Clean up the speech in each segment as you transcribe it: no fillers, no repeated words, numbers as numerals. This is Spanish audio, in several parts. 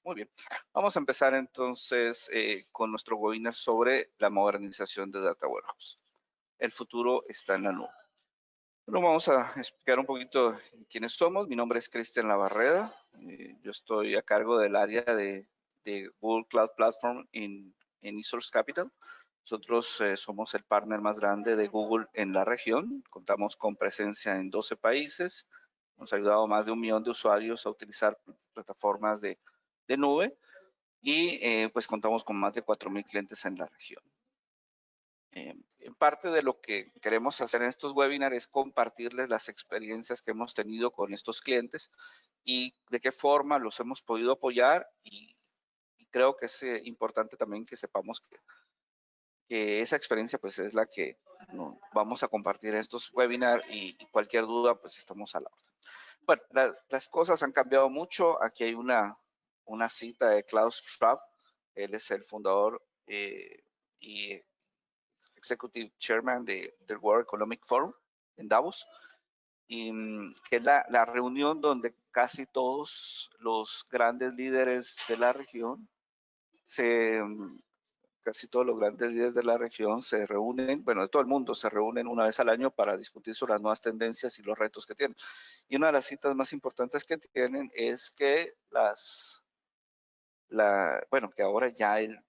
Muy bien. Vamos a empezar entonces con nuestro webinar sobre la modernización de Data Warehouse. El futuro está en la nube. Bueno, vamos a explicar un poquito quiénes somos. Mi nombre es Cristian Labarreda. Yo estoy a cargo del área de Google Cloud Platform en eSource Capital. Nosotros somos el partner más grande de Google en la región. Contamos con presencia en 12 países. Hemos ayudado a más de 1 millón de usuarios a utilizar plataformas de nube y pues contamos con más de 4,000 clientes en la región. En parte de lo que queremos hacer en estos webinars es compartirles las experiencias que hemos tenido con estos clientes y de qué forma los hemos podido apoyar y creo que es importante también que sepamos que esa experiencia pues es la que vamos a compartir en estos webinars y cualquier duda pues estamos a la orden. Bueno, las cosas han cambiado mucho. Aquí hay una cita de Klaus Schwab. Él es el fundador y Executive Chairman del World Economic Forum en Davos, y que es la reunión donde casi todos los grandes líderes de la región casi todos los grandes líderes de la región se reúnen, bueno, de todo el mundo se reúnen una vez al año para discutir sobre las nuevas tendencias y los retos que tienen. Y una de las citas más importantes que tienen es que bueno, que ahora ya el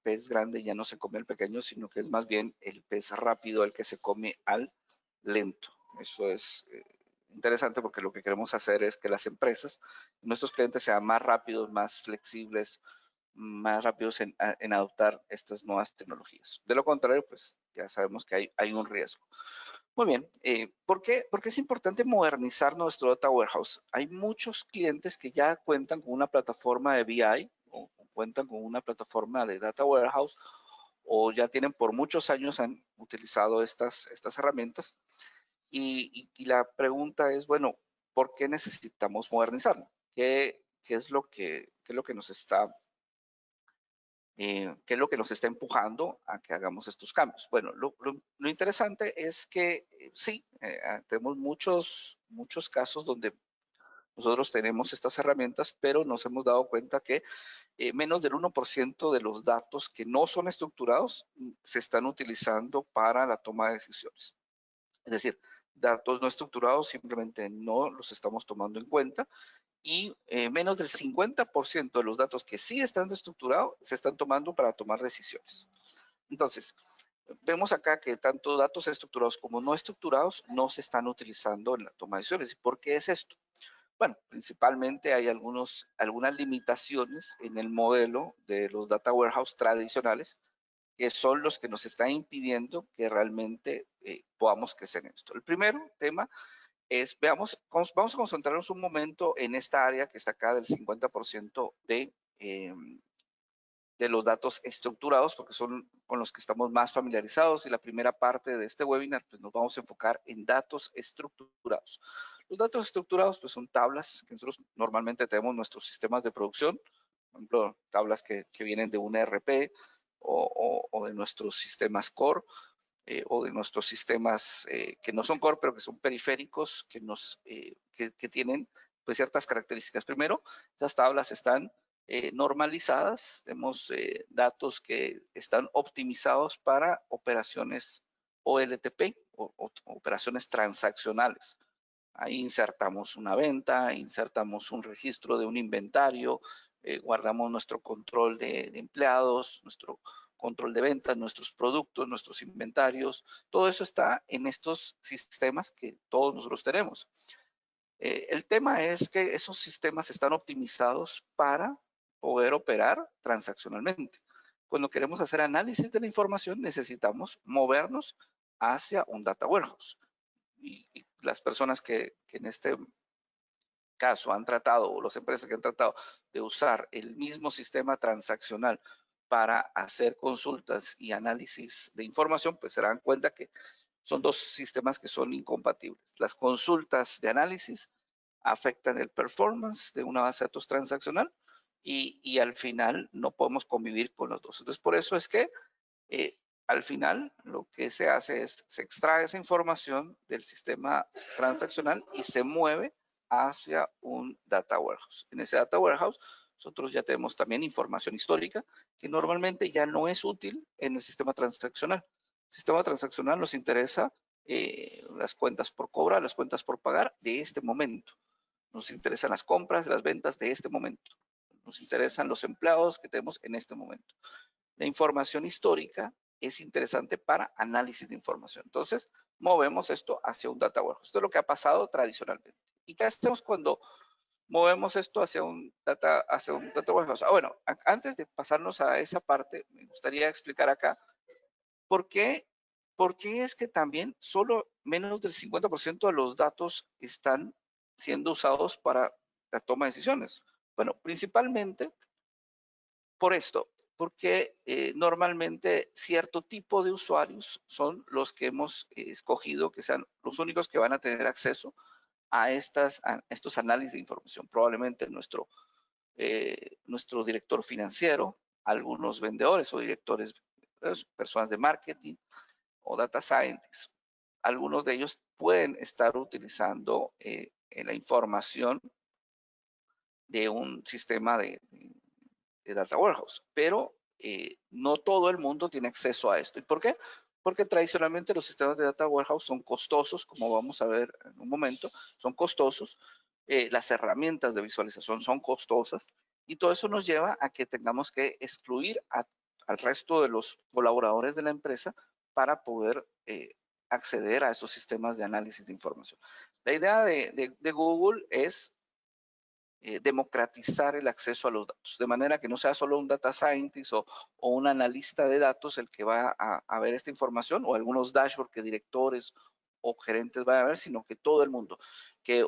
pez grande ya no se come al pequeño, sino que es más bien el pez rápido el que se come al lento. Eso es interesante porque lo que queremos hacer es que las empresas, nuestros clientes sean más rápidos, más flexibles, más rápidos en adoptar estas nuevas tecnologías. De lo contrario, pues ya sabemos que hay un riesgo. Muy bien, ¿por qué es importante modernizar nuestro data warehouse? Hay muchos clientes que ya cuentan con una plataforma de BI o cuentan con una plataforma de data warehouse o ya tienen por muchos años han utilizado estas herramientas y la pregunta es, bueno, ¿por qué necesitamos modernizarlo? ¿Qué es lo que nos está qué es lo que nos está empujando a que hagamos estos cambios. Bueno, lo interesante es que sí, tenemos muchos casos donde nosotros tenemos estas herramientas, pero nos hemos dado cuenta que menos del 1% de los datos que no son estructurados se están utilizando para la toma de decisiones. Es decir, datos no estructurados simplemente no los estamos tomando en cuenta y menos del 50% de los datos que sí están estructurados se están tomando para tomar decisiones. Entonces, vemos acá que tanto datos estructurados como no estructurados no se están utilizando en la toma de decisiones. ¿Por qué es esto? Bueno, principalmente hay algunas limitaciones en el modelo de los data warehouse tradicionales que son los que nos están impidiendo que realmente podamos crecer en esto. El primero tema vamos a concentrarnos un momento en esta área que está acá del 50% de los datos estructurados, porque son con los que estamos más familiarizados. Y la primera parte de este webinar, pues nos vamos a enfocar en datos estructurados. Los datos estructurados, pues son tablas que nosotros normalmente tenemos en nuestros sistemas de producción, por ejemplo, tablas que vienen de un ERP o de nuestros sistemas core. O de nuestros sistemas que no son core, pero que son periféricos, que tienen pues, ciertas características. Primero, estas tablas están normalizadas, tenemos datos que están optimizados para operaciones OLTP, o operaciones transaccionales. Ahí insertamos una venta, insertamos un registro de un inventario, guardamos nuestro control de empleados, nuestro control de ventas, nuestros productos, nuestros inventarios. Todo eso está en estos sistemas que todos nosotros tenemos. El tema es que esos sistemas están optimizados para poder operar transaccionalmente. Cuando queremos hacer análisis de la información, necesitamos movernos hacia un data warehouse. Y las personas que en este caso han tratado, o las empresas que han tratado de usar el mismo sistema transaccional para hacer consultas y análisis de información, pues se darán cuenta que son dos sistemas que son incompatibles. Las consultas de análisis afectan el performance de una base de datos transaccional y al final no podemos convivir con los dos. Entonces, por eso es que al final lo que se hace es se extrae esa información del sistema transaccional y se mueve hacia un data warehouse. En ese data warehouse nosotros ya tenemos también información histórica que normalmente ya no es útil en el sistema transaccional. El sistema transaccional nos interesa las cuentas por cobrar, las cuentas por pagar de este momento. Nos interesan las compras, las ventas de este momento. Nos interesan los empleados que tenemos en este momento. La información histórica es interesante para análisis de información. Entonces, movemos esto hacia un data warehouse. Esto es lo que ha pasado tradicionalmente. ¿Y qué hacemos cuando movemos esto hacia un data warehouse? Bueno, antes de pasarnos a esa parte, me gustaría explicar acá por qué es que también solo menos del 50% de los datos están siendo usados para la toma de decisiones. Bueno, principalmente por esto, porque normalmente cierto tipo de usuarios son los que hemos escogido que sean los únicos que van a tener acceso a estos análisis de información. Probablemente nuestro director financiero, algunos vendedores o directores, personas de marketing o data scientists. Algunos de ellos pueden estar utilizando la información de un sistema de data warehouse, pero no todo el mundo tiene acceso a esto. ¿Y por qué? Porque tradicionalmente los sistemas de data warehouse son costosos, como vamos a ver en un momento, son costosos. Las herramientas de visualización son costosas y todo eso nos lleva a que tengamos que excluir al resto de los colaboradores de la empresa para poder acceder a esos sistemas de análisis de información. La idea de Google es democratizar el acceso a los datos, de manera que no sea solo un data scientist o un analista de datos el que va a ver esta información o algunos dashboards que directores o gerentes van a ver, sino que todo el mundo, que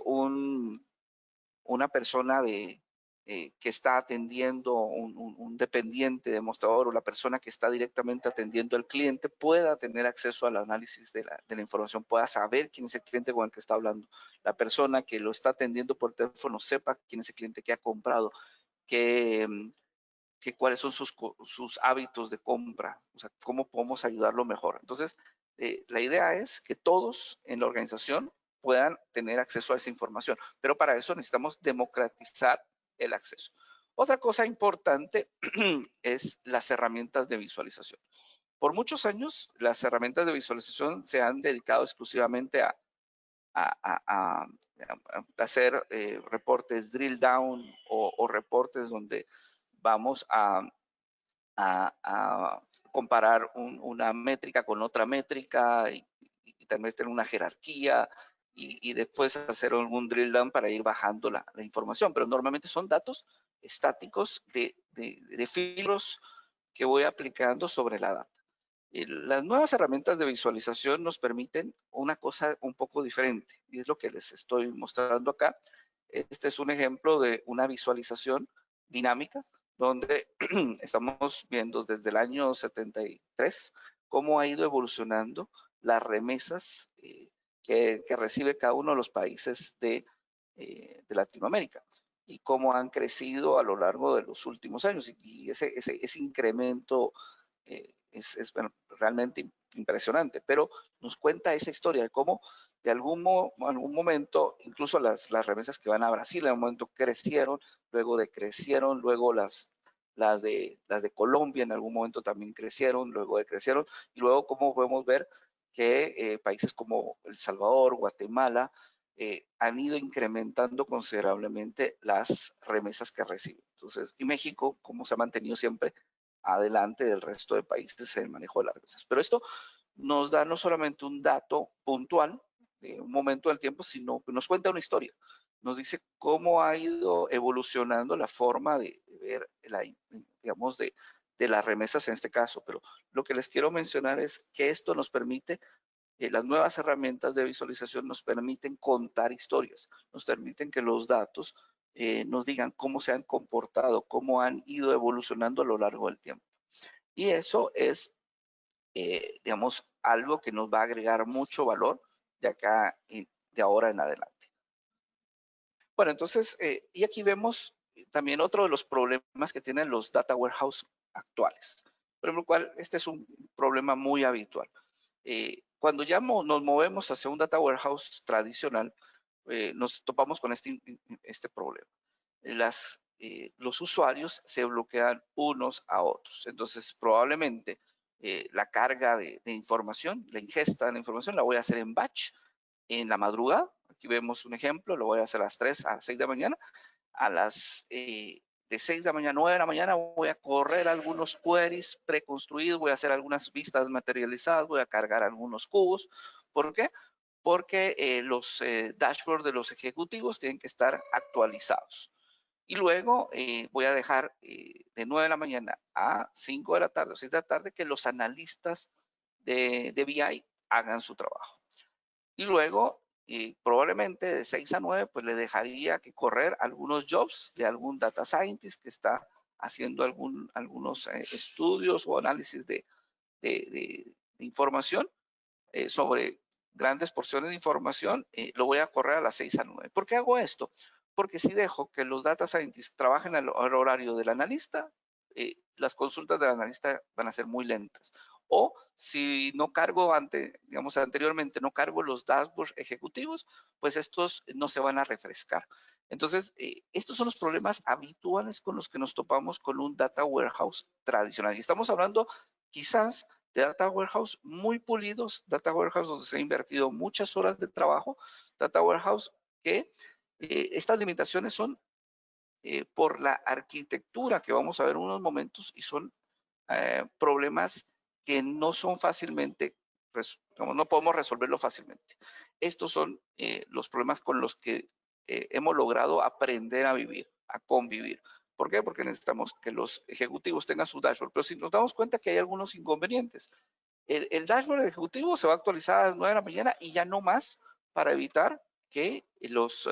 una persona que está atendiendo un dependiente demostrador o la persona que está directamente atendiendo al cliente pueda tener acceso al análisis de la información, pueda saber quién es el cliente con el que está hablando. La persona que lo está atendiendo por teléfono sepa quién es el cliente que ha comprado, que cuáles son sus hábitos de compra, o sea, cómo podemos ayudarlo mejor. Entonces, la idea es que todos en la organización puedan tener acceso a esa información, pero para eso necesitamos democratizar el acceso. Otra cosa importante es las herramientas de visualización. Por muchos años, las herramientas de visualización se han dedicado exclusivamente a hacer reportes drill down o reportes donde vamos a comparar una métrica con otra métrica y también tener una jerarquía y después hacer algún drill down para ir bajando la información. Pero normalmente son datos estáticos de filtros que voy aplicando sobre la data. Las nuevas herramientas de visualización nos permiten una cosa un poco diferente y es lo que les estoy mostrando acá. Este es un ejemplo de una visualización dinámica donde estamos viendo desde el año 73 cómo ha ido evolucionando las remesas que recibe cada uno de los países de Latinoamérica y cómo han crecido a lo largo de los últimos años. Y ese incremento bueno, realmente impresionante, pero nos cuenta esa historia de cómo de algún momento, incluso las remesas que van a Brasil en un momento crecieron, luego decrecieron, luego las de Colombia en algún momento también crecieron, luego decrecieron, y luego como podemos ver que países como El Salvador, Guatemala, han ido incrementando considerablemente las remesas que reciben. Entonces, y México, como se ha mantenido siempre adelante del resto de países en el manejo de las remesas. Pero esto nos da no solamente un dato puntual de un momento del tiempo, sino que nos cuenta una historia. Nos dice cómo ha ido evolucionando la forma de ver, digamos, de las remesas en este caso. Pero lo que les quiero mencionar es que esto nos permite las nuevas herramientas de visualización nos permiten contar historias, nos permiten que los datos nos digan cómo se han comportado, cómo han ido evolucionando a lo largo del tiempo. Y eso es, digamos, algo que nos va a agregar mucho valor de acá, de ahora en adelante. Bueno, entonces, y aquí vemos también otro de los problemas que tienen los data warehouse actuales, por lo cual este es un problema muy habitual. Cuando ya nos movemos hacia un data warehouse tradicional, nos topamos con este problema. los usuarios se bloquean unos a otros. Entonces, probablemente la carga de información, la ingesta de la información, la voy a hacer en batch en la madrugada. Aquí vemos un ejemplo, lo voy a hacer a las 3 a las 6 de la mañana. A las de 6 de la mañana, 9 de la mañana, voy a correr algunos queries preconstruidos, voy a hacer algunas vistas materializadas, voy a cargar algunos cubos. ¿Por qué? Porque los dashboards de los ejecutivos tienen que estar actualizados. Y luego voy a dejar de 9 de la mañana a 5 de la tarde o 6 de la tarde que los analistas de BI hagan su trabajo. Y luego, probablemente de 6 a 9, pues le dejaría que correr algunos jobs de algún data scientist que está haciendo algunos estudios o análisis de información sobre grandes porciones de información, lo voy a correr a las 6 a 9. ¿Por qué hago esto? Porque si dejo que los data scientists trabajen al horario del analista, las consultas del analista van a ser muy lentas. O si no cargo digamos anteriormente, no cargo los dashboards ejecutivos, pues estos no se van a refrescar. Entonces, estos son los problemas habituales con los que nos topamos con un data warehouse tradicional. Y estamos hablando quizás de data warehouse muy pulidos, data warehouse donde se ha invertido muchas horas de trabajo, data warehouse que estas limitaciones son por la arquitectura que vamos a ver en unos momentos y son problemas que no son fácilmente, no podemos resolverlo fácilmente. Estos son los problemas con los que hemos logrado aprender a vivir, a convivir. ¿Por qué? Porque necesitamos que los ejecutivos tengan su dashboard. Pero si nos damos cuenta que hay algunos inconvenientes, el dashboard ejecutivo se va a actualizar a las 9 de la mañana y ya no más para evitar que los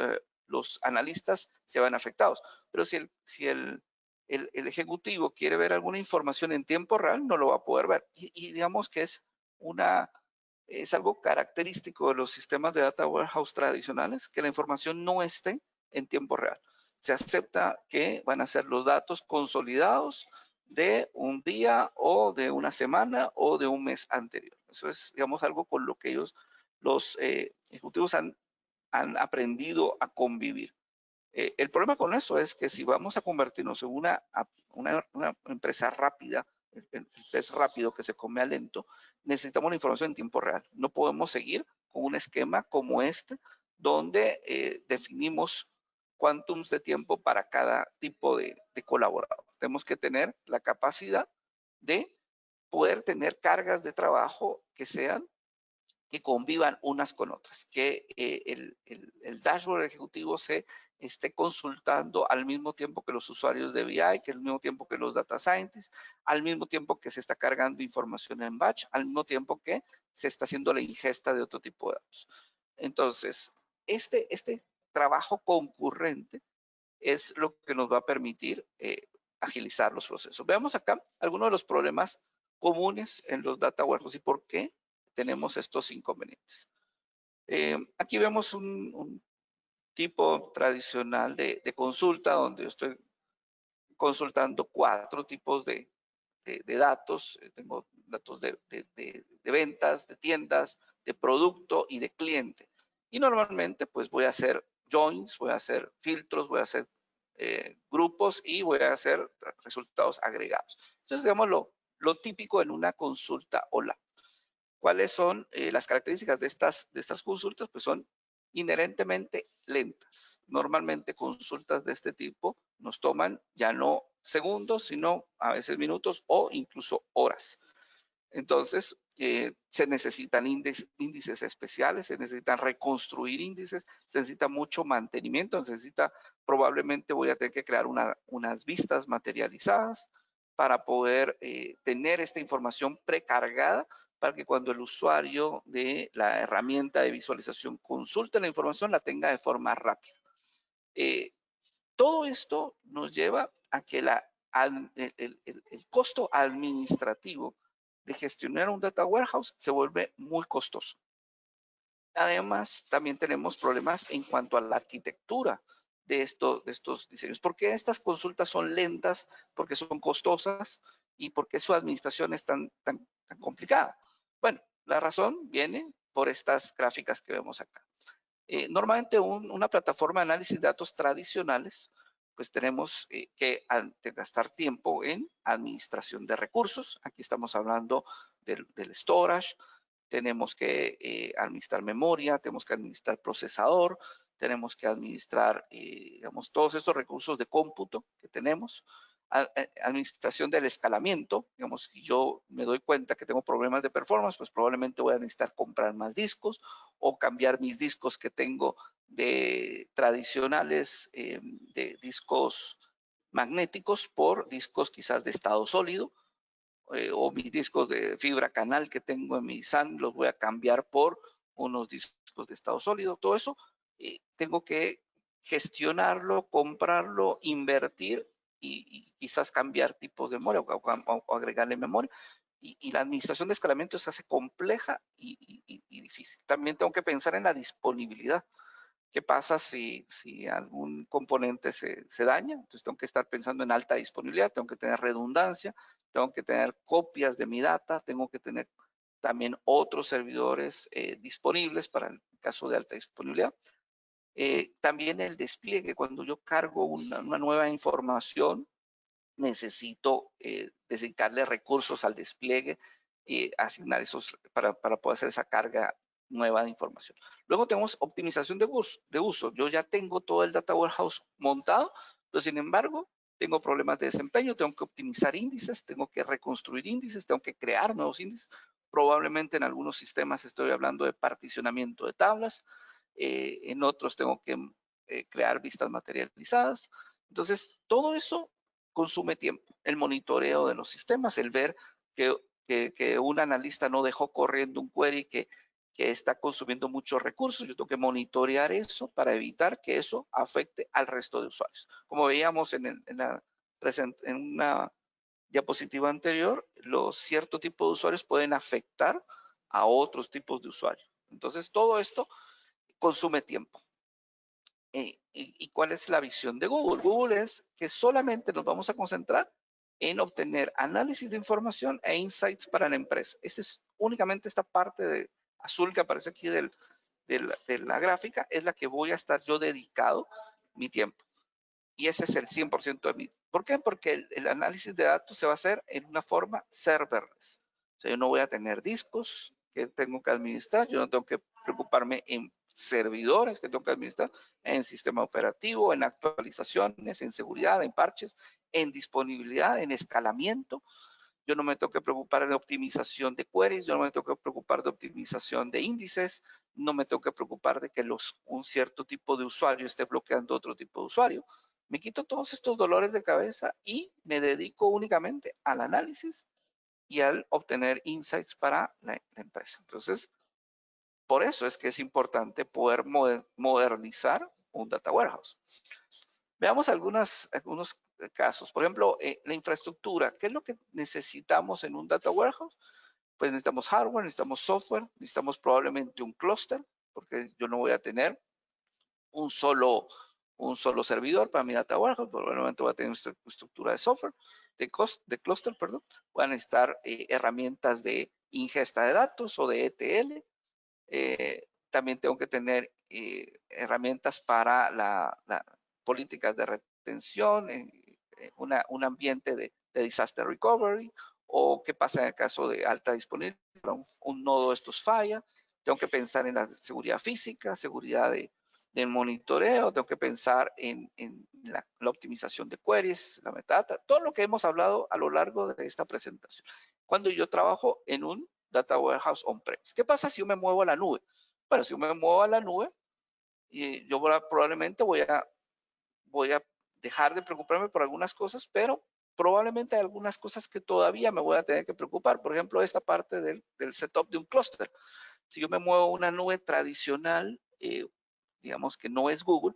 analistas se vean afectados. Pero si el ejecutivo quiere ver alguna información en tiempo real, no lo va a poder ver. Y digamos que es algo característico de los sistemas de data warehouse tradicionales, que la información no esté en tiempo real. Se acepta que van a ser los datos consolidados de un día o de una semana o de un mes anterior. Eso es, digamos, algo con lo que los ejecutivos han aprendido a convivir. El problema con eso es que si vamos a convertirnos en una empresa rápida, el pez rápido que se come a lento, necesitamos la información en tiempo real. No podemos seguir con un esquema como este, donde definimos cuántums de tiempo para cada tipo de colaborador. Tenemos que tener la capacidad de poder tener cargas de trabajo que convivan unas con otras, que el dashboard ejecutivo se esté consultando al mismo tiempo que los usuarios de BI, que al mismo tiempo que los data scientists, al mismo tiempo que se está cargando información en batch, al mismo tiempo que se está haciendo la ingesta de otro tipo de datos. Entonces, este trabajo concurrente es lo que nos va a permitir agilizar los procesos. Veamos acá algunos de los problemas comunes en los data warehouse y por qué tenemos estos inconvenientes. Aquí vemos un tipo tradicional de consulta donde estoy consultando 4 tipos de datos. Tengo datos de ventas, de tiendas, de producto y de cliente. Y normalmente pues voy a hacer joins, voy a hacer filtros, voy a hacer grupos y voy a hacer resultados agregados. Entonces, digamos lo típico en una consulta OLAP. ¿Cuáles son las características de estas consultas? Pues son inherentemente lentas. Normalmente consultas de este tipo nos toman ya no segundos, sino a veces minutos o incluso horas. Entonces, se necesitan índices especiales, se necesitan reconstruir índices, se necesita mucho mantenimiento, se necesita, probablemente voy a tener que crear unas vistas materializadas para poder tener esta información precargada para que cuando el usuario de la herramienta de visualización consulte la información, la tenga de forma rápida. Todo esto nos lleva a que el costo administrativo de gestionar un data warehouse se vuelve muy costoso. Además, también tenemos problemas en cuanto a la arquitectura de estos diseños. ¿Por qué estas consultas son lentas? Porque son costosas y porque su administración es tan complicada. Bueno, la razón viene por estas gráficas que vemos acá. Normalmente una plataforma de análisis de datos tradicionales pues tenemos que gastar tiempo en administración de recursos. Aquí estamos hablando del storage, tenemos que administrar memoria, tenemos que administrar procesador, tenemos que administrar, digamos, todos estos recursos de cómputo que tenemos. Administración del escalamiento, digamos, si yo me doy cuenta que tengo problemas de performance, pues probablemente voy a necesitar comprar más discos o cambiar mis discos que tengo de tradicionales, de discos magnéticos por discos quizás de estado sólido, o mis discos de fibra canal que tengo en mi SAN los voy a cambiar por unos discos de estado sólido. Todo eso tengo que gestionarlo, comprarlo, invertir y quizás cambiar tipos de memoria o agregarle memoria. Y la administración de escalamiento se hace compleja y difícil. También tengo que pensar en la disponibilidad. ¿Qué pasa si algún componente se daña? Entonces tengo que estar pensando en alta disponibilidad, tengo que tener redundancia, tengo que tener copias de mi data, tengo que tener también otros servidores disponibles para el caso de alta disponibilidad. También el despliegue, cuando yo cargo una nueva información, necesito dedicarle recursos al despliegue y asignar esos para poder hacer esa carga nueva de información. Luego tenemos optimización de uso. Yo ya tengo todo el data warehouse montado, pero sin embargo, tengo problemas de desempeño, tengo que optimizar índices, tengo que reconstruir índices, tengo que crear nuevos índices. Probablemente en algunos sistemas estoy hablando de particionamiento de tablas, en otros tengo que crear vistas materializadas. Entonces, todo eso consume tiempo. El monitoreo de los sistemas, el ver que un analista no dejó corriendo un query que está consumiendo muchos recursos. Yo tengo que monitorear eso para evitar que eso afecte al resto de usuarios. Como veíamos en una diapositiva anterior, los cierto tipo de usuarios pueden afectar a otros tipos de usuarios. Entonces, todo esto consume tiempo. ¿Y cuál es la visión de Google? Google es que solamente nos vamos a concentrar en obtener análisis de información e insights para la empresa. Esta es únicamente esta parte de azul que aparece aquí de la gráfica, es la que voy a estar yo dedicado mi tiempo. Y ese es el 100% de mí. ¿Por qué? Porque el análisis de datos se va a hacer en una forma serverless. O sea, yo no voy a tener discos que tengo que administrar, yo no tengo que preocuparme en servidores que tengo que administrar, en sistema operativo, en actualizaciones, en seguridad, en parches, en disponibilidad, en escalamiento. Yo no me tengo que preocupar de optimización de queries, yo no me tengo que preocupar de optimización de índices, no me tengo que preocupar de que un cierto tipo de usuario esté bloqueando otro tipo de usuario. Me quito todos estos dolores de cabeza y me dedico únicamente al análisis y al obtener insights para la empresa. Entonces, por eso es que es importante poder modernizar un data warehouse. Veamos algunos casos. Por ejemplo, la infraestructura. ¿Qué es lo que necesitamos en un data warehouse? Pues necesitamos hardware, necesitamos software, necesitamos probablemente un clúster, porque yo no voy a tener un solo servidor para mi data warehouse, probablemente voy a tener una estructura de software, de clúster, perdón. Voy a necesitar herramientas de ingesta de datos o de ETL. También tengo que tener herramientas para políticas de retención, un ambiente de disaster recovery, o qué pasa en el caso de alta disponibilidad, un nodo de estos falla. Tengo que pensar en la seguridad física, seguridad del monitoreo, tengo que pensar en la optimización de queries, la metadata, todo lo que hemos hablado a lo largo de esta presentación. Cuando yo trabajo en un data warehouse on-premise. ¿Qué pasa si yo me muevo a la nube? Bueno, si yo me muevo a la nube, yo probablemente voy a dejar de preocuparme por algunas cosas, pero probablemente hay algunas cosas que todavía me voy a tener que preocupar. Por ejemplo, esta parte del setup de un clúster. Si yo me muevo a una nube tradicional, digamos que no es Google,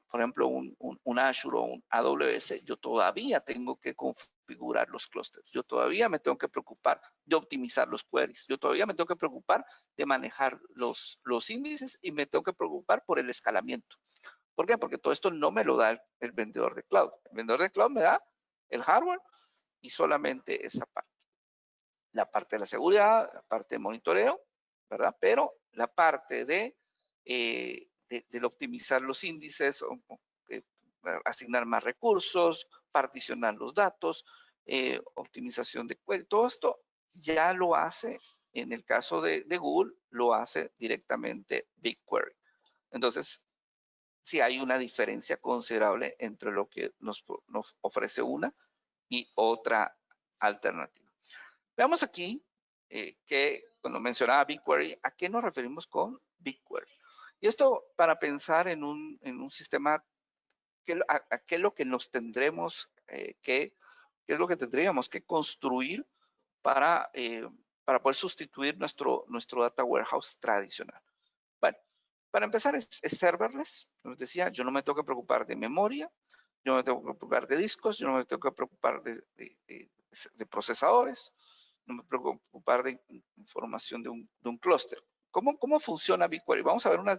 por ejemplo, un Azure o un AWS, yo todavía tengo que configurar los clústeres. Yo todavía me tengo que preocupar de optimizar los queries. Yo todavía me tengo que preocupar de manejar los índices y me tengo que preocupar por el escalamiento. ¿Por qué? Porque todo esto no me lo da el vendedor de cloud. El vendedor de cloud me da el hardware y solamente esa parte. La parte de la seguridad, la parte de monitoreo, ¿verdad? Pero la parte del optimizar los índices, asignar más recursos, particionar los datos, optimización de todo esto ya lo hace, en el caso de Google, lo hace directamente BigQuery. Entonces, sí hay una diferencia considerable entre lo que nos ofrece una y otra alternativa. Veamos aquí que cuando mencionaba BigQuery, ¿a qué nos referimos con BigQuery? Y esto para pensar en un sistema, a qué es lo que nos tendremos qué es lo que tendríamos que construir para poder sustituir nuestro data warehouse tradicional. Bueno, para empezar es serverless. Como decía, yo no me tengo que preocupar de memoria, yo no me tengo que preocupar de discos, yo no me tengo que preocupar de procesadores, no me tengo que preocupar de información de un clúster. ¿Cómo funciona BigQuery? Vamos a ver unas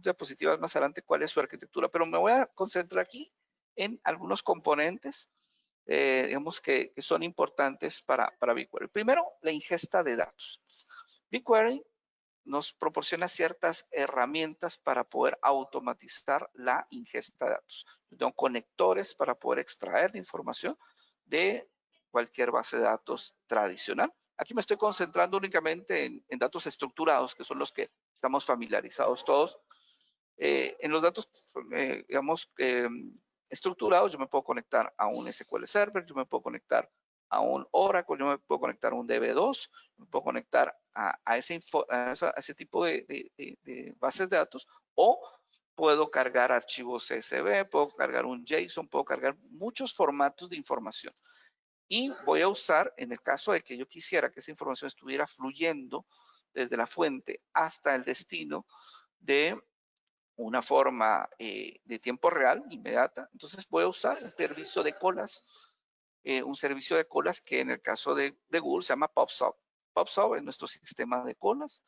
diapositivas más adelante cuál es su arquitectura, pero me voy a concentrar aquí en algunos componentes, digamos, que son importantes para BigQuery. Primero, la ingesta de datos. BigQuery nos proporciona ciertas herramientas para poder automatizar la ingesta de datos. Yo tengo conectores para poder extraer la información de cualquier base de datos tradicional. Aquí me estoy concentrando únicamente en datos estructurados, que son los que estamos familiarizados todos. En los datos, digamos, estructurados, yo me puedo conectar a un SQL Server, yo me puedo conectar a un Oracle, yo me puedo conectar a un DB2, me puedo conectar a ese tipo de bases de datos, o puedo cargar archivos CSV, puedo cargar un JSON, puedo cargar muchos formatos de información. Y voy a usar, en el caso de que yo quisiera que esa información estuviera fluyendo desde la fuente hasta el destino de una forma de tiempo real, inmediata, entonces voy a usar un servicio de colas que en el caso de Google se llama PubSub. PubSub es nuestro sistema de colas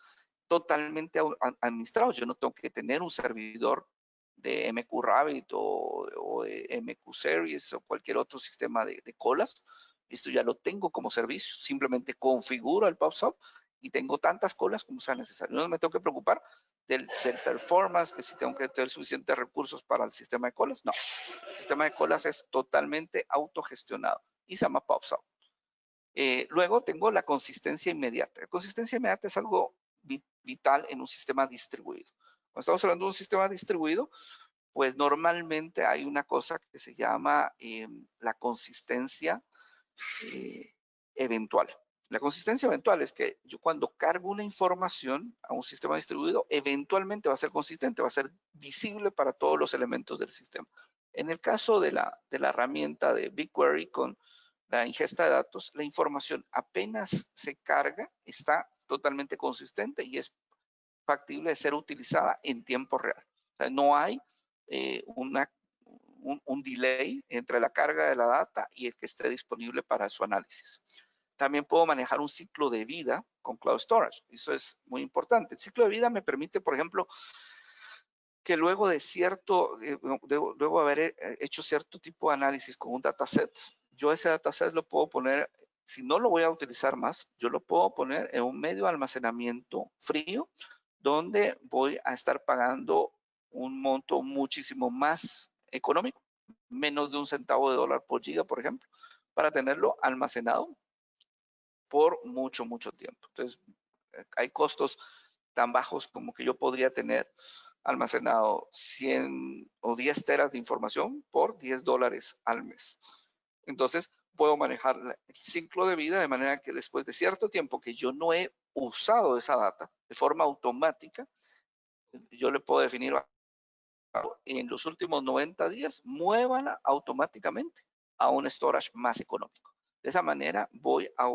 totalmente administrado. Yo no tengo que tener un servidor de MQRabbit o de MQ Series o cualquier otro sistema de colas. Esto ya lo tengo como servicio. Simplemente configuro el PubSub y tengo tantas colas como sea necesario. No me tengo que preocupar del performance, que si tengo que tener suficientes recursos para el sistema de colas. No, el sistema de colas es totalmente autogestionado y se llama PubSub. Luego tengo la consistencia inmediata. La consistencia inmediata es algo vital en un sistema distribuido. Cuando estamos hablando de un sistema distribuido, pues normalmente hay una cosa que se llama la consistencia eventual. La consistencia eventual es que yo cuando cargo una información a un sistema distribuido, eventualmente va a ser consistente, va a ser visible para todos los elementos del sistema. En el caso de la herramienta de BigQuery con la ingesta de datos, la información apenas se carga, está totalmente consistente y es factible de ser utilizada en tiempo real. O sea, no hay un delay entre la carga de la data y el que esté disponible para su análisis. También puedo manejar un ciclo de vida con Cloud Storage. Eso es muy importante. El ciclo de vida me permite, por ejemplo, que luego de luego haber hecho cierto tipo de análisis con un dataset, yo ese dataset lo puedo poner, si no lo voy a utilizar más, yo lo puedo poner en un medio de almacenamiento frío, donde voy a estar pagando un monto muchísimo más económico, menos de $0.01 por giga, por ejemplo, para tenerlo almacenado por mucho, mucho tiempo. Entonces, hay costos tan bajos como que yo podría tener almacenado 100 o 10 teras de información por $10 al mes. Entonces, puedo manejar el ciclo de vida de manera que después de cierto tiempo que yo no he usado esa data de forma automática, yo le puedo definir en los últimos 90 días, muévala automáticamente a un storage más económico. De esa manera voy a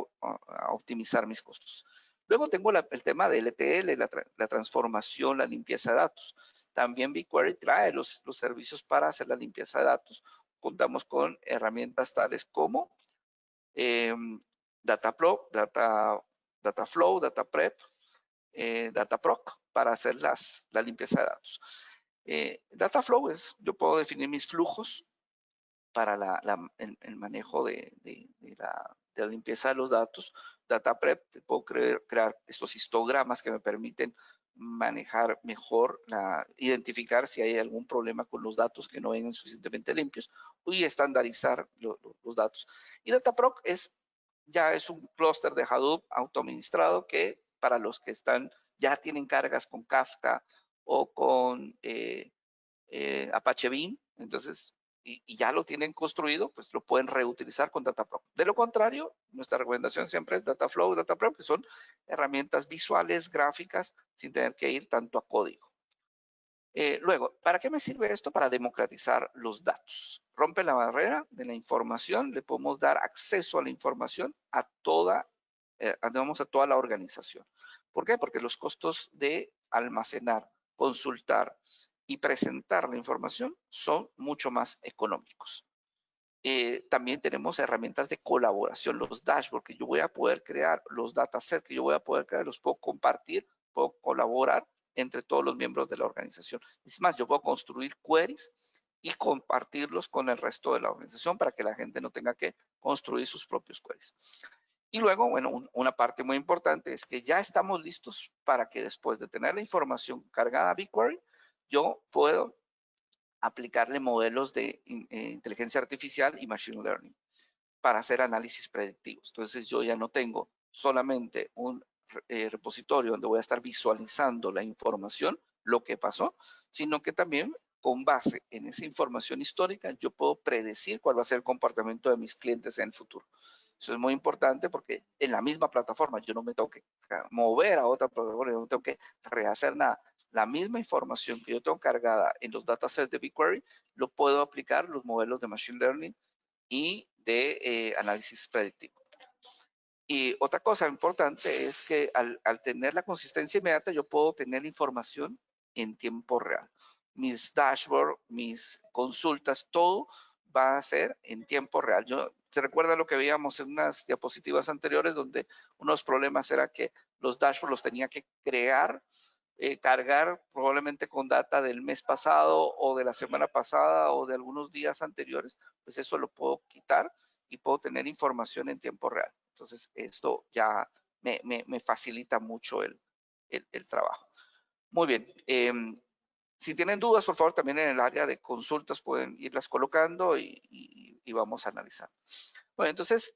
optimizar mis costos. Luego tengo el tema de ETL, la transformación, la limpieza de datos. También BigQuery trae los servicios para hacer la limpieza de datos. Contamos con herramientas tales como Dataflow, Dataprep, Dataproc para hacer la limpieza de datos. Dataflow es, yo puedo definir mis flujos para el manejo de la limpieza de los datos. Dataprep, puedo crear estos histogramas que me permiten manejar mejor, identificar si hay algún problema con los datos que no vengan suficientemente limpios y estandarizar los datos. Y Dataproc ya es un clúster de Hadoop autoadministrado que para los que ya tienen cargas con Kafka o con Apache Beam, entonces, y ya lo tienen construido, pues lo pueden reutilizar con Dataproc. De lo contrario, nuestra recomendación siempre es Dataflow, Dataproc, que son herramientas visuales, gráficas, sin tener que ir tanto a código. Luego, ¿para qué me sirve esto? Para democratizar los datos. Rompe la barrera de la información, le podemos dar acceso a la información a toda la organización. ¿Por qué? Porque los costos de almacenar, consultar y presentar la información son mucho más económicos. También tenemos herramientas de colaboración, los dashboards que yo voy a poder crear, los datasets que yo voy a poder crear, los puedo compartir, puedo colaborar entre todos los miembros de la organización. Es más, yo puedo construir queries y compartirlos con el resto de la organización para que la gente no tenga que construir sus propios queries. Y luego, bueno, una parte muy importante es que ya estamos listos para que después de tener la información cargada a BigQuery, yo puedo aplicarle modelos de inteligencia artificial y machine learning para hacer análisis predictivos. Entonces yo ya no tengo solamente un repositorio donde voy a estar visualizando la información, lo que pasó, sino que también con base en esa información histórica yo puedo predecir cuál va a ser el comportamiento de mis clientes en el futuro. Eso es muy importante porque en la misma plataforma yo no me tengo que mover a otra plataforma, yo no tengo que rehacer nada. La misma información que yo tengo cargada en los datasets de BigQuery, lo puedo aplicar los modelos de Machine Learning y de análisis predictivo. Y otra cosa importante es que al tener la consistencia inmediata, yo puedo tener información en tiempo real. Mis dashboards, mis consultas, todo va a ser en tiempo real. ¿Se recuerda lo que veíamos en unas diapositivas anteriores donde unos problemas era que los dashboards los tenía que crear, cargar probablemente con data del mes pasado o de la semana pasada o de algunos días anteriores? Pues eso lo puedo quitar y puedo tener información en tiempo real. Entonces, esto ya me facilita mucho el trabajo. Muy bien. Si tienen dudas, por favor, también en el área de consultas pueden irlas colocando y vamos a analizar. Bueno, entonces,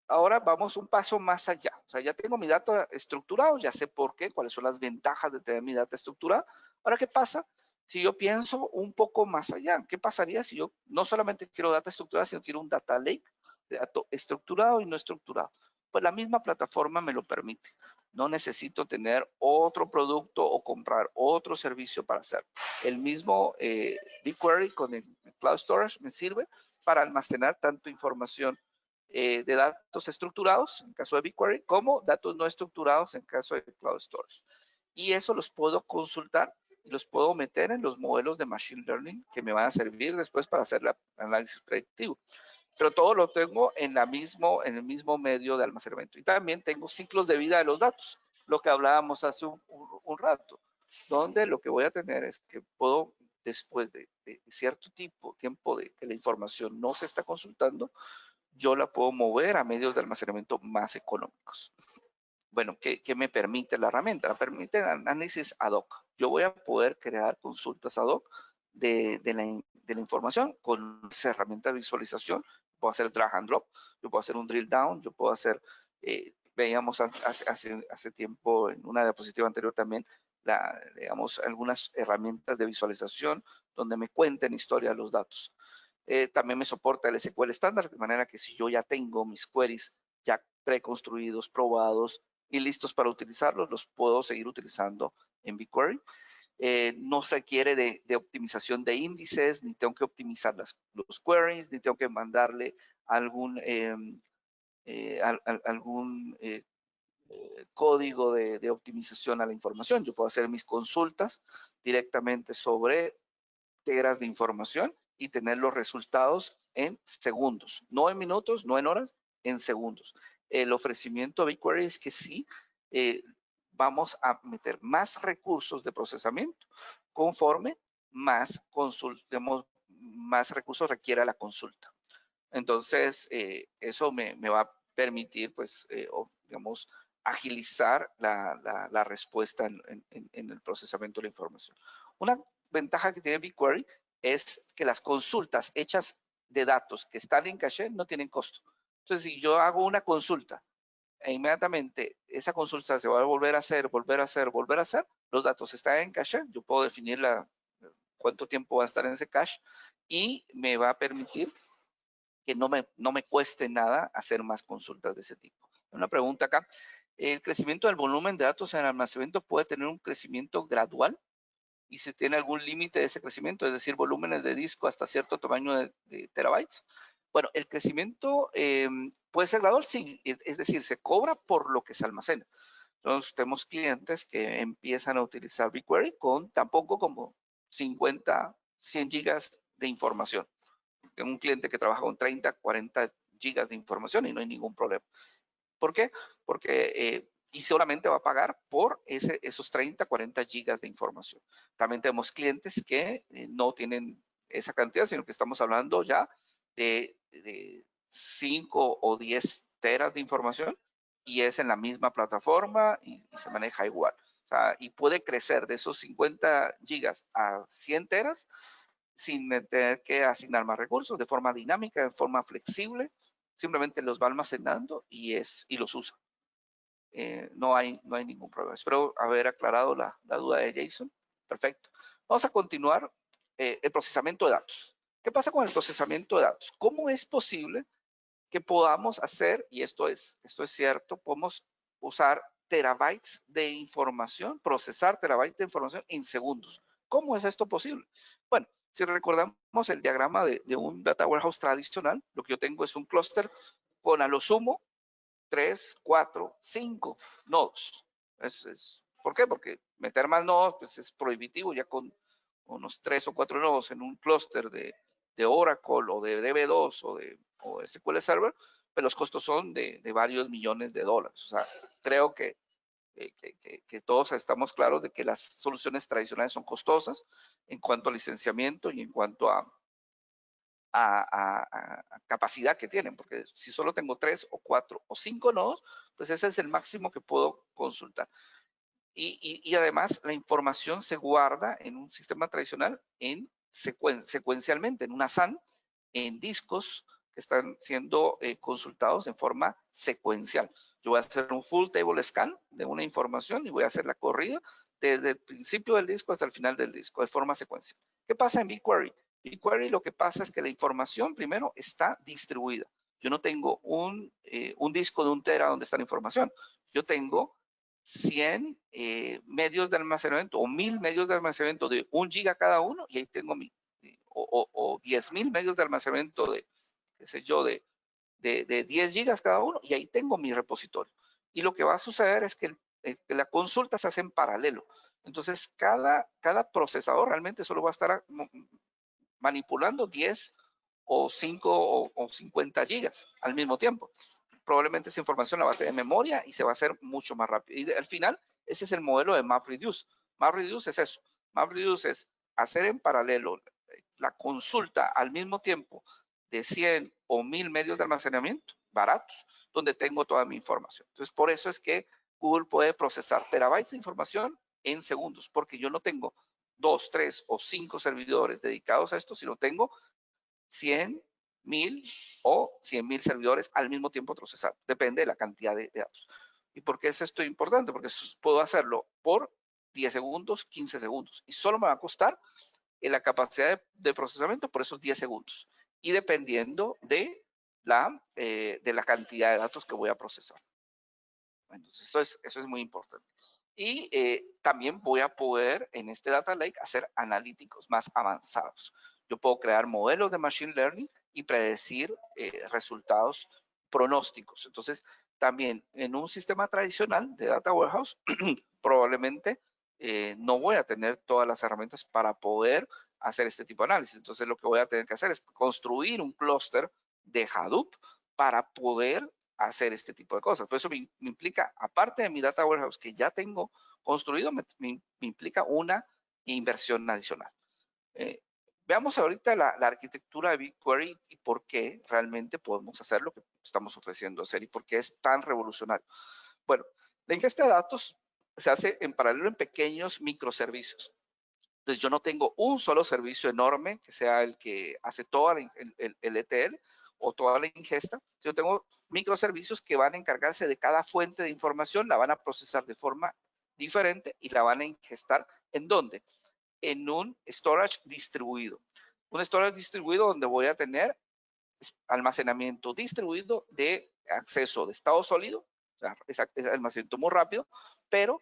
ahora vamos un paso más allá. O sea, ya tengo mi data estructurado, ya sé por qué, cuáles son las ventajas de tener mi data estructurada. Ahora, ¿qué pasa si yo pienso un poco más allá? ¿Qué pasaría si yo no solamente quiero data estructurada, sino quiero un data lake de datos estructurado y no estructurado? Pues la misma plataforma me lo permite. No necesito tener otro producto o comprar otro servicio para hacerlo. El mismo BigQuery con el Cloud Storage me sirve para almacenar tanto información de datos estructurados, en caso de BigQuery, como datos no estructurados en caso de Cloud Storage. Y eso los puedo consultar y los puedo meter en los modelos de Machine Learning que me van a servir después para hacer el análisis predictivo. Pero todo lo tengo en el mismo medio de almacenamiento. Y también tengo ciclos de vida de los datos, lo que hablábamos hace un rato, donde lo que voy a tener es que puedo, después de cierto tiempo de que la información no se está consultando, yo la puedo mover a medios de almacenamiento más económicos. Bueno, ¿qué me permite la herramienta? Me permite análisis ad hoc. Yo voy a poder crear consultas ad hoc de la información con esa herramienta de visualización. Puedo hacer drag and drop, yo puedo hacer un drill down, yo puedo hacer, veíamos hace tiempo en una diapositiva anterior también, digamos, algunas herramientas de visualización donde me cuenten historia de los datos. También me soporta el SQL estándar, de manera que si yo ya tengo mis queries ya preconstruidos, probados y listos para utilizarlos, los puedo seguir utilizando en BigQuery. No se requiere de optimización de índices, ni tengo que optimizar los queries, ni tengo que mandarle algún, código de optimización a la información. Yo puedo hacer mis consultas directamente sobre teras de información y tener los resultados en segundos, no en minutos, no en horas, en segundos. El ofrecimiento de BigQuery es que sí, vamos a meter más recursos de procesamiento conforme más más recursos requiera la consulta. Entonces, eso me va a permitir, pues, digamos, agilizar la respuesta en el procesamiento de la información. Una ventaja que tiene BigQuery es que las consultas hechas de datos que están en caché no tienen costo. Entonces, si yo hago una consulta e inmediatamente esa consulta se va a volver a hacer, los datos están en caché, yo puedo definir cuánto tiempo va a estar en ese cache y me va a permitir que no me cueste nada hacer más consultas de ese tipo. Una pregunta acá. ¿El crecimiento del volumen de datos en el almacenamiento puede tener un crecimiento gradual? ¿Y si tiene algún límite de ese crecimiento? Es decir, volúmenes de disco hasta cierto tamaño de terabytes. Bueno, el crecimiento puede ser gradual, sí. Es decir, se cobra por lo que se almacena. Entonces, tenemos clientes que empiezan a utilizar BigQuery con tampoco como 50, 100 gigas de información. Tengo un cliente que trabaja con 30, 40 gigas de información y no hay ningún problema. ¿Por qué? Porque y solamente va a pagar por esos 30, 40 gigas de información. También tenemos clientes que no tienen esa cantidad, sino que estamos hablando ya de 5 o 10 teras de información y es en la misma plataforma y se maneja igual. O sea, y puede crecer de esos 50 gigas a 100 teras sin tener que asignar más recursos, de forma dinámica, de forma flexible, simplemente los va almacenando y los usa. No hay ningún problema. Espero haber aclarado la duda de Jason. Perfecto. Vamos a continuar el procesamiento de datos. ¿Qué pasa con el procesamiento de datos? ¿Cómo es posible que podamos hacer, y esto es cierto, podemos usar terabytes de información, procesar terabytes de información en segundos? ¿Cómo es esto posible? Bueno, si recordamos el diagrama de un data warehouse tradicional, lo que yo tengo es un clúster con a lo sumo 3, 4, 5 nodos. ¿Por qué? Porque meter más nodos pues, es prohibitivo ya con unos 3 o 4 nodos en un clúster de Oracle o de DB2 o de SQL Server, pues los costos son de varios millones de dólares. O sea, creo que todos estamos claros de que las soluciones tradicionales son costosas en cuanto a licenciamiento y en cuanto a capacidad que tienen, porque si solo tengo 3 o 4 o 5 nodos, pues ese es el máximo que puedo consultar. Y además la información se guarda en un sistema tradicional secuencialmente, en una SAN, en discos que están siendo consultados en forma secuencial. Yo voy a hacer un full table scan de una información y voy a hacer la corrida desde el principio del disco hasta el final del disco de forma secuencial. ¿Qué pasa en BigQuery? BigQuery lo que pasa es que la información primero está distribuida. Yo no tengo un disco de 1 tera donde está la información. Yo tengo 100 medios de almacenamiento o 1000 medios de almacenamiento de 1 giga cada uno y ahí tengo o 10,000 medios de almacenamiento de, qué sé yo, de 10 gigas cada uno y ahí tengo mi repositorio. Y lo que va a suceder es que la consulta se hace en paralelo. Entonces, cada procesador realmente solo va a estar manipulando 10 o 5 o 50 gigas al mismo tiempo. Probablemente esa información la va a tener en memoria y se va a hacer mucho más rápido. Y al final, ese es el modelo de MapReduce. MapReduce es eso. MapReduce es hacer en paralelo la consulta al mismo tiempo de 100 o 1000 medios de almacenamiento baratos, donde tengo toda mi información. Entonces, por eso es que Google puede procesar terabytes de información en segundos, porque yo no tengo 2, 3 o 5 servidores dedicados a esto, sino tengo 100, 1000 o 100,000 servidores al mismo tiempo procesar. Depende de la cantidad de datos. ¿Y por qué es esto importante? Porque puedo hacerlo por 10 segundos, 15 segundos. Y solo me va a costar la capacidad de procesamiento por esos 10 segundos. Y dependiendo de la cantidad de datos que voy a procesar. Entonces, eso es muy importante. Y también voy a poder en este Data Lake hacer analíticos más avanzados. Yo puedo crear modelos de Machine Learning y predecir resultados pronósticos. Entonces, también en un sistema tradicional de Data Warehouse, probablemente no voy a tener todas las herramientas para poder hacer este tipo de análisis. Entonces, lo que voy a tener que hacer es construir un clúster de Hadoop para poder hacer este tipo de cosas. Por eso me implica, aparte de mi data warehouse que ya tengo construido, me implica una inversión adicional. Veamos ahorita la arquitectura de BigQuery y por qué realmente podemos hacer lo que estamos ofreciendo hacer y por qué es tan revolucionario. Bueno, La ingesta de datos se hace en paralelo en pequeños microservicios. Entonces yo no tengo un solo servicio enorme que sea el que hace toda el ETL o toda la ingesta, sino tengo microservicios que van a encargarse de cada fuente de información, la van a procesar de forma diferente y la van a ingestar. ¿En dónde? En un storage distribuido. Un storage distribuido donde voy a tener almacenamiento distribuido de acceso de estado sólido, o sea, es almacenamiento muy rápido, pero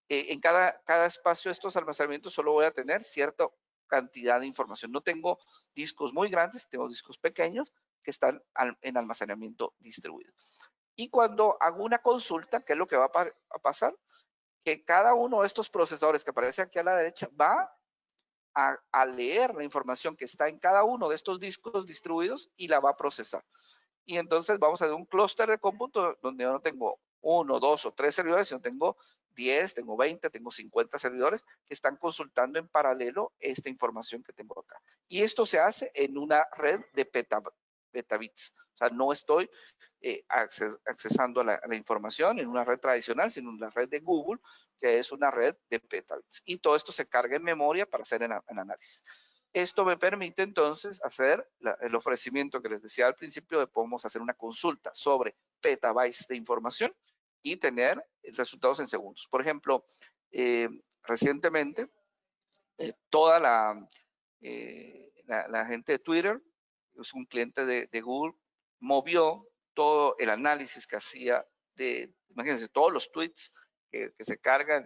en cada espacio de estos almacenamientos solo voy a tener cierta cantidad de información. No tengo discos muy grandes, tengo discos pequeños que están en almacenamiento distribuido. Y cuando hago una consulta, ¿qué es lo que va a pasar? Que cada uno de estos procesadores que aparece aquí a la derecha va a leer la información que está en cada uno de estos discos distribuidos y la va a procesar. Y entonces vamos a hacer un clúster de cómputo donde yo no tengo 1, 2 o 3 servidores, sino tengo 10, tengo 20, tengo 50 servidores que están consultando en paralelo esta información que tengo acá. Y esto se hace en una red de petabits. O sea, no estoy accesando a la información en una red tradicional, sino en la red de Google, que es una red de petabits. Y todo esto se carga en memoria para hacer el análisis. Esto me permite entonces hacer el ofrecimiento que les decía al principio de podemos hacer una consulta sobre petabytes de información y tener resultados en segundos. Por ejemplo, recientemente toda la gente de Twitter, es un cliente de Google, movió todo el análisis que hacía imagínense, todos los tweets que se cargan,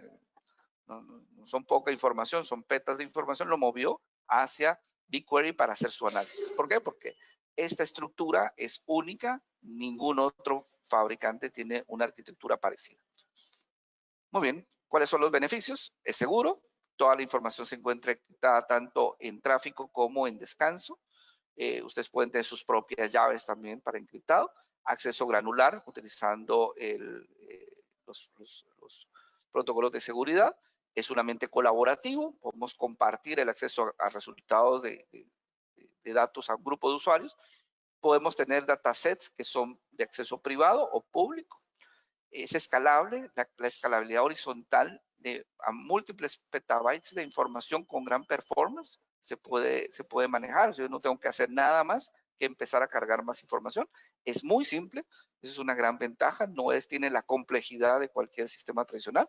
no son poca información, son petas de información, lo movió hacia BigQuery para hacer su análisis. ¿Por qué? Porque esta estructura es única, ningún otro fabricante tiene una arquitectura parecida. Muy bien, ¿cuáles son los beneficios? Es seguro, toda la información se encuentra encriptada tanto en tráfico como en descanso. Ustedes pueden tener sus propias llaves también para encriptado. Acceso granular utilizando los protocolos de seguridad. Es sumamente colaborativo. Podemos compartir el acceso a resultados de datos a un grupo de usuarios. Podemos tener datasets que son de acceso privado o público. Es escalable, la escalabilidad horizontal a múltiples petabytes de información con gran performance se puede manejar. Yo no tengo que hacer nada más que empezar a cargar más información. Es muy simple, eso es una gran ventaja, tiene la complejidad de cualquier sistema tradicional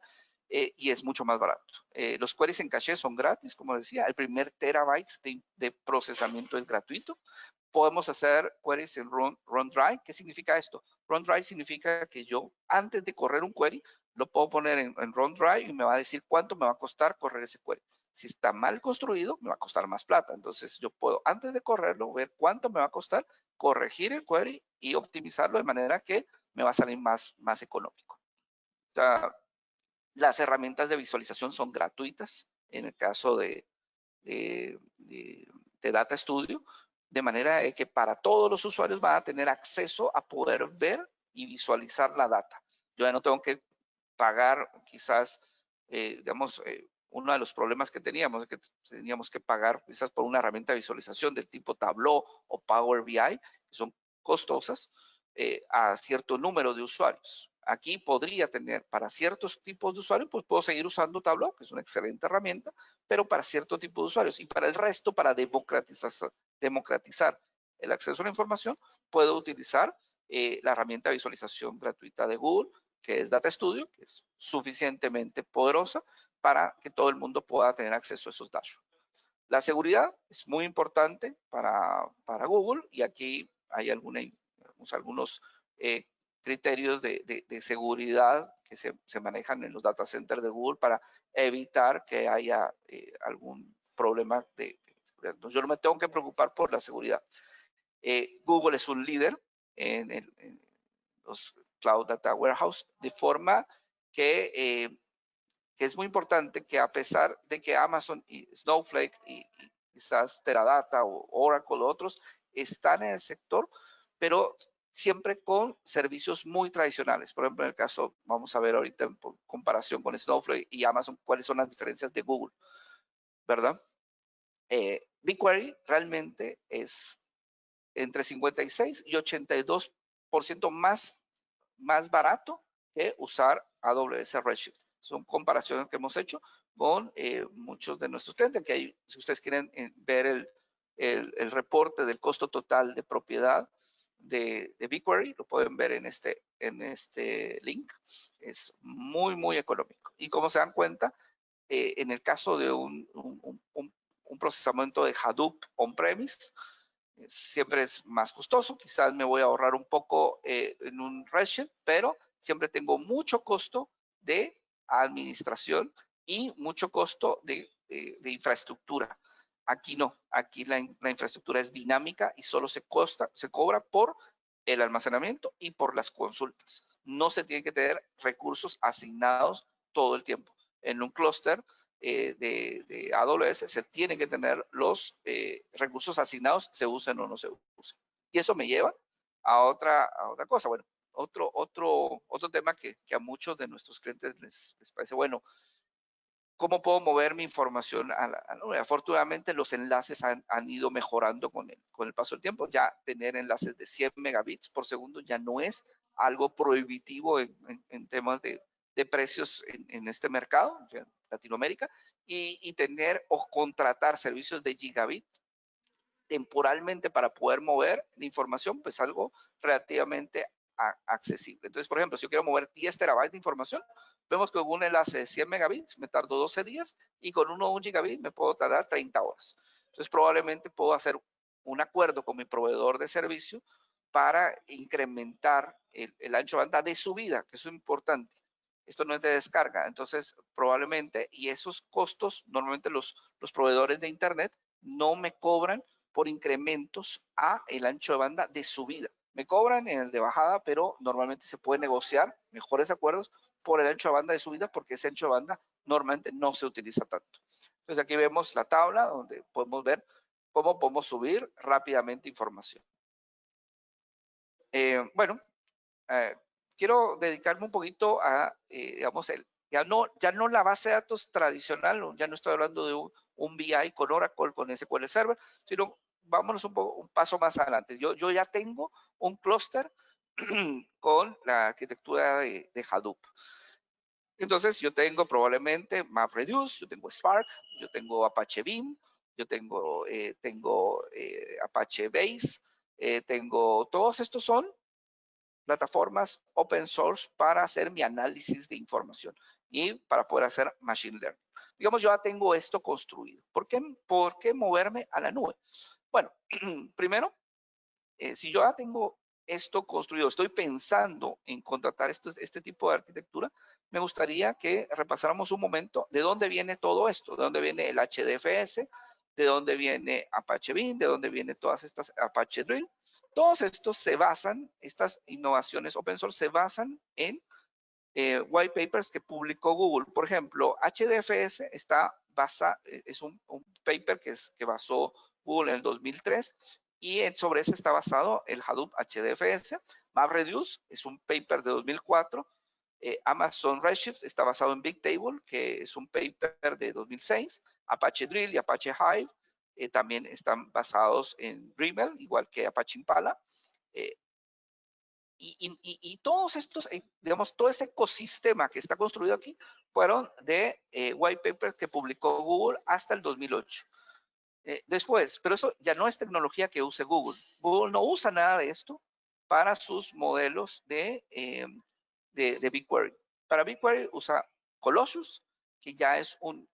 y es mucho más barato. Los queries en caché son gratis, como decía, el primer terabytes de procesamiento es gratuito. Podemos hacer queries en run dry. ¿Qué significa esto? Run dry significa que yo, antes de correr un query, lo puedo poner en run dry y me va a decir cuánto me va a costar correr ese query. Si está mal construido, me va a costar más plata. Entonces, yo puedo, antes de correrlo, ver cuánto me va a costar, corregir el query y optimizarlo de manera que me va a salir más económico. O sea, las herramientas de visualización son gratuitas en el caso de Data Studio, de manera que para todos los usuarios van a tener acceso a poder ver y visualizar la data. Yo ya no tengo que pagar quizás, digamos, uno de los problemas que teníamos es que teníamos que pagar quizás por una herramienta de visualización del tipo Tableau o Power BI, que son costosas, a cierto número de usuarios. Aquí podría tener para ciertos tipos de usuarios, pues puedo seguir usando Tableau, que es una excelente herramienta, pero para cierto tipo de usuarios. Y para el resto, para democratizar el acceso a la información, puedo utilizar la herramienta de visualización gratuita de Google, que es Data Studio, que es suficientemente poderosa para que todo el mundo pueda tener acceso a esos dashboards. La seguridad es muy importante para Google y aquí hay algunos criterios de seguridad que se manejan en los data centers de Google para evitar que haya algún problema de seguridad. Entonces, yo no me tengo que preocupar por la seguridad. Google es un líder en los Cloud Data Warehouse, de forma que es muy importante que a pesar de que Amazon y Snowflake y quizás Teradata o Oracle o otros están en el sector, pero siempre con servicios muy tradicionales. Por ejemplo, en el caso, vamos a ver ahorita en comparación con Snowflake y Amazon, cuáles son las diferencias de Google, ¿verdad? BigQuery realmente es entre 56 y 82% más barato que usar AWS Redshift. Son comparaciones que hemos hecho con muchos de nuestros clientes, que hay, si ustedes quieren ver el reporte del costo total de propiedad de BigQuery, lo pueden ver en este link. Es muy, muy económico. Y como se dan cuenta, en el caso de un procesamiento de Hadoop on-premise, siempre es más costoso. Quizás me voy a ahorrar un poco en un Redshift, pero siempre tengo mucho costo de administración y mucho costo de infraestructura. Aquí no, aquí la infraestructura es dinámica y solo se cobra por el almacenamiento y por las consultas. No se tiene que tener recursos asignados todo el tiempo. En un clúster de AWS se tienen que tener los recursos asignados, se usen o no se usen. Y eso me lleva a otra cosa. Bueno, otro tema que a muchos de nuestros clientes les parece, bueno, ¿cómo puedo mover mi información a la nube? Afortunadamente, los enlaces han ido mejorando con el paso del tiempo. Ya tener enlaces de 100 megabits por segundo ya no es algo prohibitivo en temas de precios en este mercado, en Latinoamérica, y tener o contratar servicios de gigabit temporalmente para poder mover la información, pues algo relativamente accesible. Entonces, por ejemplo, si yo quiero mover 10 terabytes de información, vemos que con un enlace de 100 megabits me tardo 12 días y con uno de 1 gigabit me puedo tardar 30 horas. Entonces, probablemente puedo hacer un acuerdo con mi proveedor de servicio para incrementar el ancho de banda de subida, que eso es importante. Esto no es de descarga, entonces probablemente, y esos costos, normalmente los proveedores de Internet no me cobran por incrementos a el ancho de banda de subida. Me cobran en el de bajada, pero normalmente se puede negociar mejores acuerdos por el ancho de banda de subida porque ese ancho de banda normalmente no se utiliza tanto. Entonces aquí vemos la tabla donde podemos ver cómo podemos subir rápidamente información. Bueno, quiero dedicarme un poquito a, digamos, ya no la base de datos tradicional, ya no estoy hablando de un BI con Oracle, con SQL Server, sino vámonos un paso más adelante. Yo ya tengo un clúster con la arquitectura de Hadoop. Entonces, yo tengo probablemente MapReduce, yo tengo Spark, yo tengo Apache Beam, yo tengo Apache Base, todos estos son plataformas open source para hacer mi análisis de información y para poder hacer machine learning. Digamos, yo ya tengo esto construido. ¿Por qué moverme a la nube? Bueno, primero, si yo ya tengo esto construido, estoy pensando en contratar este tipo de arquitectura, me gustaría que repasáramos un momento de dónde viene todo esto, de dónde viene el HDFS, de dónde viene Apache Beam, de dónde vienen todas estas Apache Drill. Todos estos se basan, estas innovaciones open source se basan en white papers que publicó Google. Por ejemplo, HDFS es un paper que basó Google en el 2003 y sobre ese está basado el Hadoop HDFS. MapReduce es un paper de 2004. Amazon Redshift está basado en Bigtable, que es un paper de 2006. Apache Drill y Apache Hive también están basados en Dremel, igual que Apache Impala. Y todos estos, digamos, todo este ecosistema que está construido aquí fueron de white papers que publicó Google hasta el 2008. Después, pero eso ya no es tecnología que use Google. Google no usa nada de esto para sus modelos de BigQuery. Para BigQuery usa Colossus, que ya es un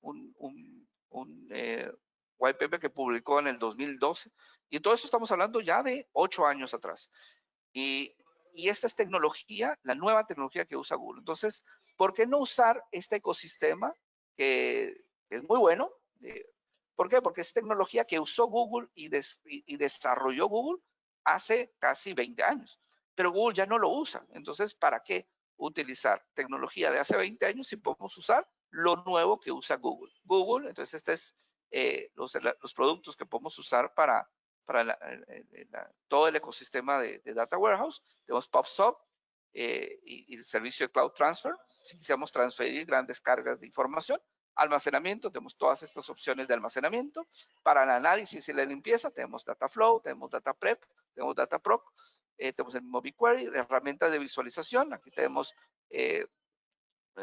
white paper que publicó en el 2012. Y todo eso estamos hablando ya de 8 años atrás. Y esta es tecnología, la nueva tecnología que usa Google. Entonces, ¿por qué no usar este ecosistema que es muy bueno? ¿Por qué? Porque es tecnología que usó Google y desarrolló Google hace casi 20 años. Pero Google ya no lo usa. Entonces, ¿para qué utilizar tecnología de hace 20 años si podemos usar lo nuevo que usa Google? Google, entonces, este es los productos que podemos usar para todo el ecosistema de Data Warehouse. Tenemos PubSub y el servicio de Cloud Transfer. Si quisiéramos transferir grandes cargas de información, almacenamiento, tenemos todas estas opciones de almacenamiento. Para el análisis y la limpieza, tenemos Dataflow, tenemos DataPrep, tenemos DataProc, tenemos el mismo BigQuery, herramientas de visualización. Aquí tenemos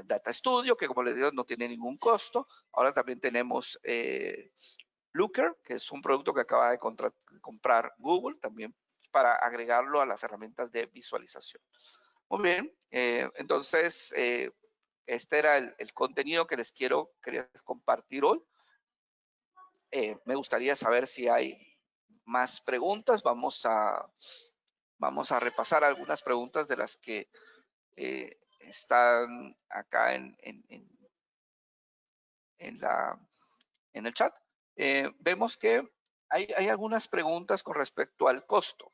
Data Studio, que como les digo no tiene ningún costo. Ahora también tenemos Looker, que es un producto que acaba de comprar Google, también para agregarlo a las herramientas de visualización. Muy bien, entonces este era el contenido que les quería compartir hoy. Me gustaría saber si hay más preguntas. Vamos a repasar algunas preguntas de las que están acá en el chat. Vemos que hay algunas preguntas con respecto al costo.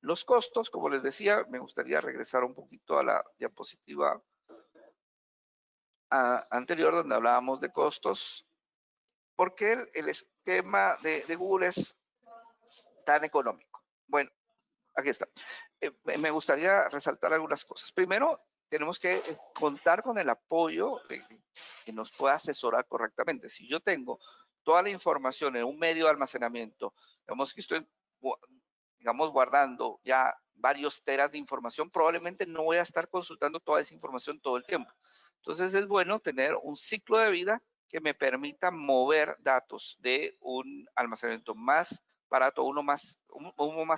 Los costos, como les decía, me gustaría regresar un poquito a la diapositiva anterior donde hablábamos de costos. ¿Por qué el esquema de Google es tan económico? Bueno, aquí está. Me gustaría resaltar algunas cosas. Primero, tenemos que contar con el apoyo que nos pueda asesorar correctamente. Si yo tengo toda la información en un medio de almacenamiento, digamos que estoy, guardando ya varios teras de información, probablemente no voy a estar consultando toda esa información todo el tiempo. Entonces es bueno tener un ciclo de vida que me permita mover datos de un almacenamiento más barato a uno más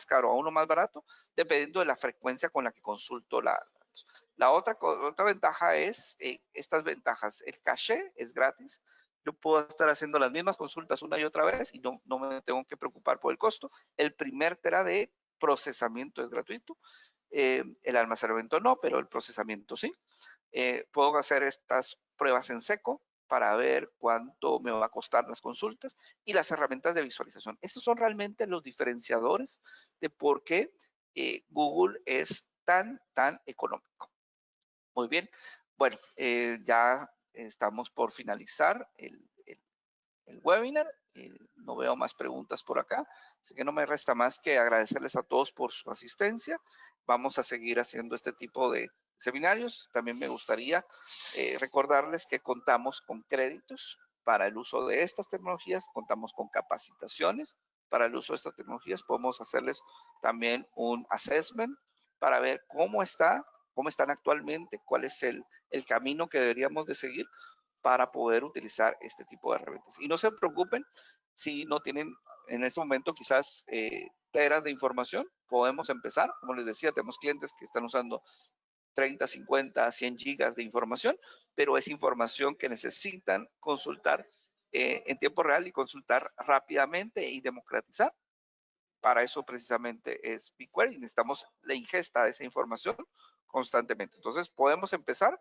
caro a uno más barato, dependiendo de la frecuencia con la que consulto la otra ventaja es estas ventajas. El caché es gratis. Yo puedo estar haciendo las mismas consultas una y otra vez y no me tengo que preocupar por el costo. El primer tera de procesamiento es gratuito. El almacenamiento no, pero el procesamiento sí. Puedo hacer estas pruebas en seco para ver cuánto me va a costar las consultas y las herramientas de visualización. Estos son realmente los diferenciadores de por qué Google es tan económico. Muy bien. Bueno, ya estamos por finalizar el webinar. No veo más preguntas por acá, así que no me resta más que agradecerles a todos por su asistencia. Vamos a seguir haciendo este tipo de seminarios. También me gustaría recordarles que contamos con créditos para el uso de estas tecnologías, contamos con capacitaciones para el uso de estas tecnologías. Podemos hacerles también un assessment para ver cómo están actualmente, cuál es el camino que deberíamos de seguir para poder utilizar este tipo de herramientas. Y no se preocupen si no tienen en este momento quizás teras de información, podemos empezar. Como les decía, tenemos clientes que están usando 30, 50, 100 gigas de información, pero es información que necesitan consultar en tiempo real y consultar rápidamente y democratizar. Para eso precisamente es BigQuery. Necesitamos la ingesta de esa información constantemente. Entonces podemos empezar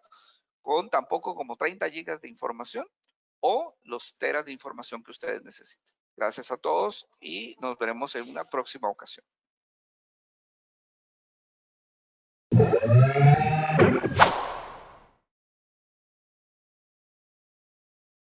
con tan poco como 30 gigas de información o los teras de información que ustedes necesiten. Gracias a todos y nos veremos en una próxima ocasión.